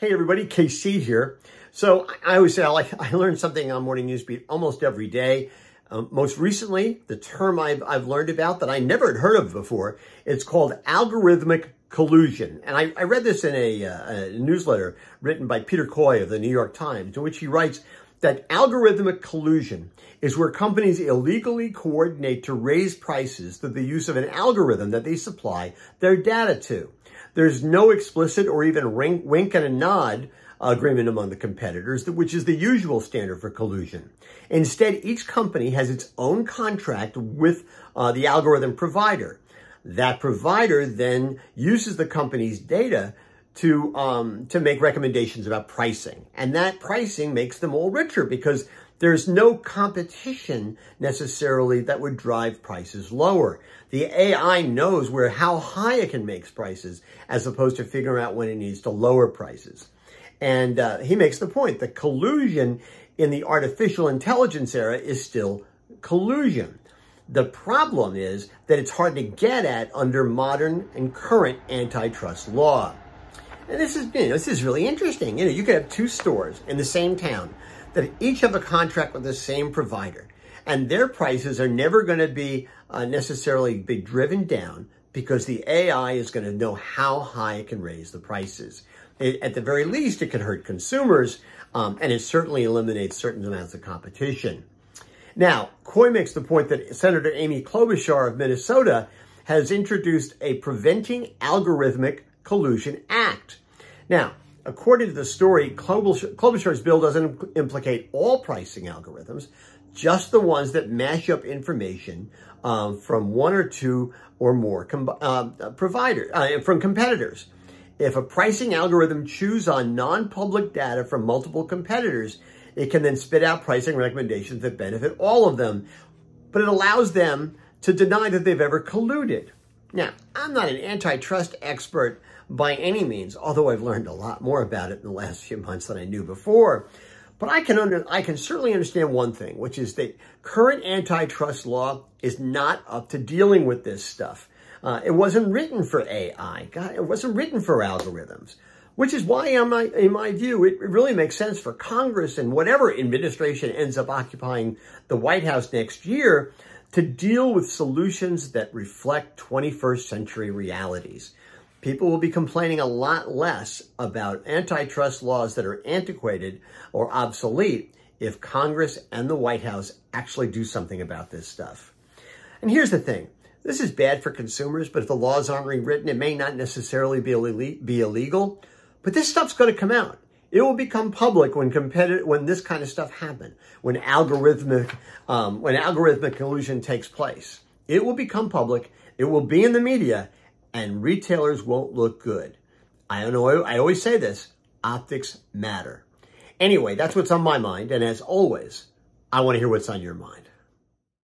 Hey everybody, KC here. So I always say I learn something on Morning Newsbeat almost every day. Most recently, the term I've learned about that I never had heard of before, it's called algorithmic collusion. And I read this in a newsletter written by Peter Coy of the New York Times, in which he writes that algorithmic collusion is where companies illegally coordinate to raise prices through the use of an algorithm that they supply their data to. There's no explicit or even wink and a nod agreement among the competitors, which is the usual standard for collusion. Instead, each company has its own contract with the algorithm provider. That provider then uses the company's data to make recommendations about pricing. And that pricing makes them all richer because there's no competition necessarily that would drive prices lower. The AI knows how high it can make prices as opposed to figuring out when it needs to lower prices. And he makes the point that collusion in the artificial intelligence era is still collusion. The problem is that it's hard to get at under modern and current antitrust law. And this is really interesting. You could have two stores in the same town that each have a contract with the same provider, and their prices are never going to be necessarily be driven down because the AI is going to know how high it can raise the prices. At the very least, it can hurt consumers, and it certainly eliminates certain amounts of competition. Now, Coy makes the point that Senator Amy Klobuchar of Minnesota has introduced a Preventing Algorithmic Collusion Act. Now, according to the story, Klobuchar's bill doesn't implicate all pricing algorithms, just the ones that mash up information from one or two or more from competitors. If a pricing algorithm chews on non-public data from multiple competitors, it can then spit out pricing recommendations that benefit all of them, but it allows them to deny that they've ever colluded. Now, I'm not an antitrust expert by any means, although I've learned a lot more about it in the last few months than I knew before. But I can certainly understand one thing, which is that current antitrust law is not up to dealing with this stuff. It wasn't written for AI. It wasn't written for algorithms, which is why, in my view, it really makes sense for Congress and whatever administration ends up occupying the White House next year to deal with solutions that reflect 21st century realities. People will be complaining a lot less about antitrust laws that are antiquated or obsolete if Congress and the White House actually do something about this stuff. And here's the thing. This is bad for consumers, but if the laws aren't rewritten, it may not necessarily be illegal. But this stuff's going to come out. It will become public when this kind of stuff happens, when algorithmic collusion takes place. It will become public. It will be in the media, and retailers won't look good. I always say this, optics matter. Anyway, that's what's on my mind. And as always, I want to hear what's on your mind.